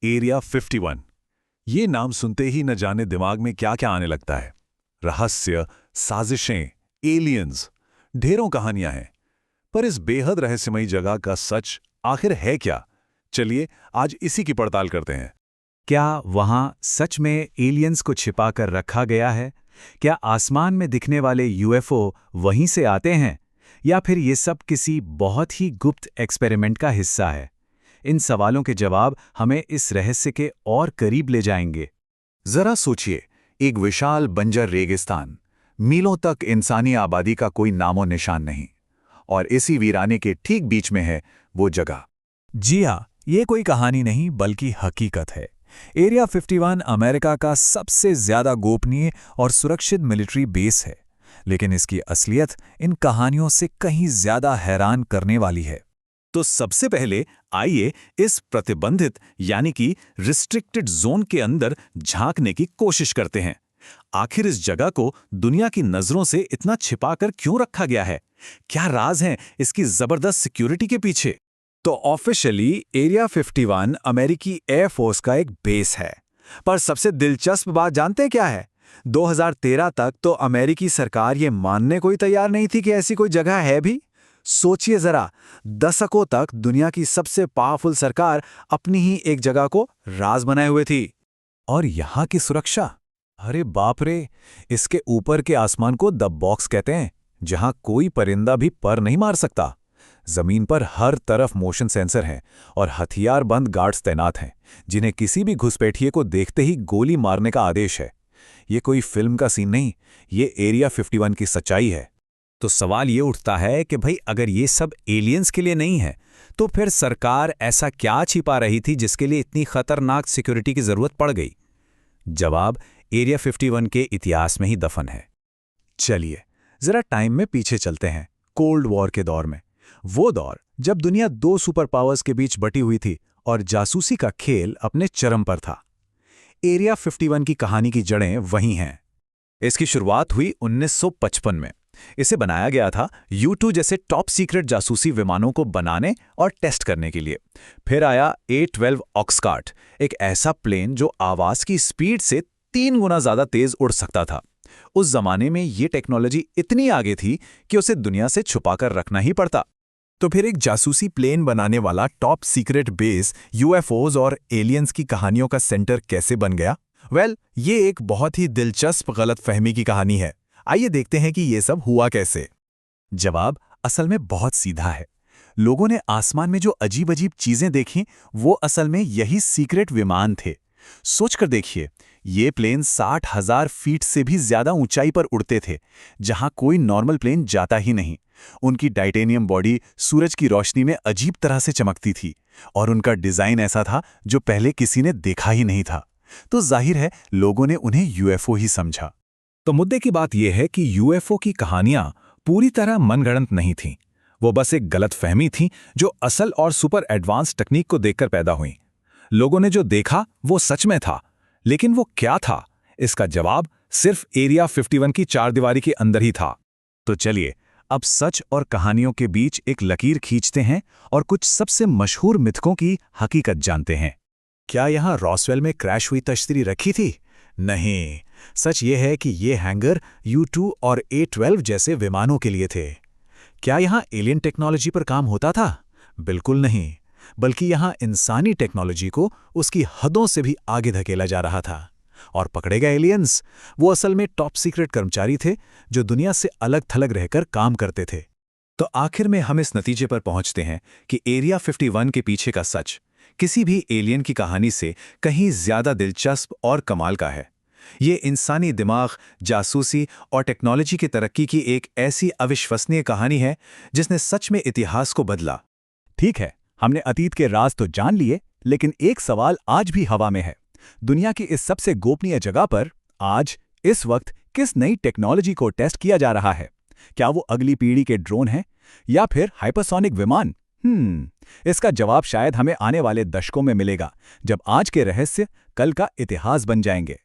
Area 51। ये नाम सुनते ही न जाने दिमाग में क्या क्या आने लगता है। रहस्य, साजिशें, एलियंस, ढेरों कहानियां हैं। पर इस बेहद रहस्यमयी जगह का सच आखिर है क्या? चलिए आज इसी की पड़ताल करते हैं। क्या वहां सच में एलियंस को छिपा कर रखा गया है? क्या आसमान में दिखने वाले यूएफओ वहीं से आते हैं? या फिर ये सब किसी बहुत ही गुप्त एक्सपेरिमेंट का हिस्सा है? इन सवालों के जवाब हमें इस रहस्य के और करीब ले जाएंगे। जरा सोचिए, एक विशाल बंजर रेगिस्तान, मीलों तक इंसानी आबादी का कोई नामो निशान नहीं, और इसी वीराने के ठीक बीच में है वो जगह। जी हाँ, ये कोई कहानी नहीं बल्कि हकीकत है। एरिया 51 अमेरिका का सबसे ज्यादा गोपनीय और सुरक्षित मिलिट्री बेस है, लेकिन इसकी असलियत इन कहानियों से कहीं ज्यादा हैरान करने वाली है। तो सबसे पहले आइए इस प्रतिबंधित यानी कि रिस्ट्रिक्टेड जोन के अंदर झांकने की कोशिश करते हैं। आखिर इस जगह को दुनिया की नजरों से इतना छिपाकर क्यों रखा गया है? क्या राज हैं इसकी जबरदस्त सिक्योरिटी के पीछे? तो ऑफिशियली एरिया 51 अमेरिकी एयरफोर्स का एक बेस है। पर सबसे दिलचस्प बात जानते हैं क्या है? 2013 तक तो अमेरिकी सरकार ये मानने को ही तैयार नहीं थी कि ऐसी कोई जगह है भी। सोचिए जरा, दशकों तक दुनिया की सबसे पावरफुल सरकार अपनी ही एक जगह को राज बनाए हुए थी। और यहाँ की सुरक्षा, अरे बाप रे, इसके ऊपर के आसमान को द बॉक्स कहते हैं, जहां कोई परिंदा भी पर नहीं मार सकता। जमीन पर हर तरफ मोशन सेंसर हैं और हथियारबंद गार्ड्स तैनात हैं, जिन्हें किसी भी घुसपैठिए को देखते ही गोली मारने का आदेश है। ये कोई फिल्म का सीन नहीं, ये एरिया 51 की सच्चाई है। तो सवाल ये उठता है कि भाई अगर ये सब एलियंस के लिए नहीं है, तो फिर सरकार ऐसा क्या छिपा रही थी जिसके लिए इतनी खतरनाक सिक्योरिटी की जरूरत पड़ गई? जवाब एरिया 51 के इतिहास में ही दफन है। चलिए जरा टाइम में पीछे चलते हैं, कोल्ड वॉर के दौर में। वो दौर जब दुनिया दो सुपर पावर्स के बीच बटी हुई थी और जासूसी का खेल अपने चरम पर था। एरिया 51 की कहानी की जड़ें वहीं हैं। इसकी शुरुआत हुई 1955 में। इसे बनाया गया था U-2 जैसे टॉप सीक्रेट जासूसी विमानों को बनाने और टेस्ट करने के लिए। फिर आया A-12 ऑक्सकार्ट, एक ऐसा प्लेन जो आवाज की स्पीड से 3 गुना ज्यादा तेज उड़ सकता था। उस जमाने में ये टेक्नोलॉजी इतनी आगे थी कि उसे दुनिया से छुपाकर रखना ही पड़ता। तो फिर एक जासूसी प्लेन बनाने वाला टॉप सीक्रेट बेस यूएफओज और एलियंस की कहानियों का सेंटर कैसे बन गया? ये एक बहुत ही दिलचस्प गलतफहमी की कहानी है। आइए देखते हैं कि ये सब हुआ कैसे। जवाब असल में बहुत सीधा है। लोगों ने आसमान में जो अजीब अजीब चीजें देखीं, वो असल में यही सीक्रेट विमान थे। सोचकर देखिए, ये प्लेन 60,000 फीट से भी ज्यादा ऊंचाई पर उड़ते थे, जहां कोई नॉर्मल प्लेन जाता ही नहीं। उनकी टाइटेनियम बॉडी सूरज की रोशनी में अजीब तरह से चमकती थी, और उनका डिजाइन ऐसा था जो पहले किसी ने देखा ही नहीं था। तो जाहिर है लोगों ने उन्हें यूएफओ ही समझा। तो मुद्दे की बात यह है कि यूएफओ की कहानियां पूरी तरह मनगढ़ंत नहीं थीं। वो बस एक गलतफहमी थी जो असल और सुपर एडवांस तकनीक को देखकर पैदा हुई। लोगों ने जो देखा वो सच में था, लेकिन वो क्या था, इसका जवाब सिर्फ एरिया 51 की चारदीवारी के अंदर ही था। तो चलिए अब सच और कहानियों के बीच एक लकीर खींचते हैं और कुछ सबसे मशहूर मिथकों की हकीकत जानते हैं। क्या यहां रॉसवेल में क्रैश हुई तश्तरी रखी थी? नहीं, सच ये है कि ये हैंगर U-2 और A-12 जैसे विमानों के लिए थे। क्या यहां एलियन टेक्नोलॉजी पर काम होता था? बिल्कुल नहीं, बल्कि यहां इंसानी टेक्नोलॉजी को उसकी हदों से भी आगे धकेला जा रहा था। और पकड़े गए एलियंस, वो असल में टॉप सीक्रेट कर्मचारी थे जो दुनिया से अलग थलग रहकर काम करते थे। तो आखिर में हम इस नतीजे पर पहुंचते हैं कि एरिया 51 के पीछे का सच किसी भी एलियन की कहानी से कहीं ज्यादा दिलचस्प और कमाल का है। ये इंसानी दिमाग, जासूसी और टेक्नोलॉजी की तरक्की की एक ऐसी अविश्वसनीय कहानी है जिसने सच में इतिहास को बदला। ठीक है, हमने अतीत के राज तो जान लिए, लेकिन एक सवाल आज भी हवा में है। दुनिया की इस सबसे गोपनीय जगह पर आज इस वक्त किस नई टेक्नोलॉजी को टेस्ट किया जा रहा है? क्या वो अगली पीढ़ी के ड्रोन हैं या फिर हाइपरसोनिक विमान? इसका जवाब शायद हमें आने वाले दशकों में मिलेगा, जब आज के रहस्य कल का इतिहास बन जाएंगे।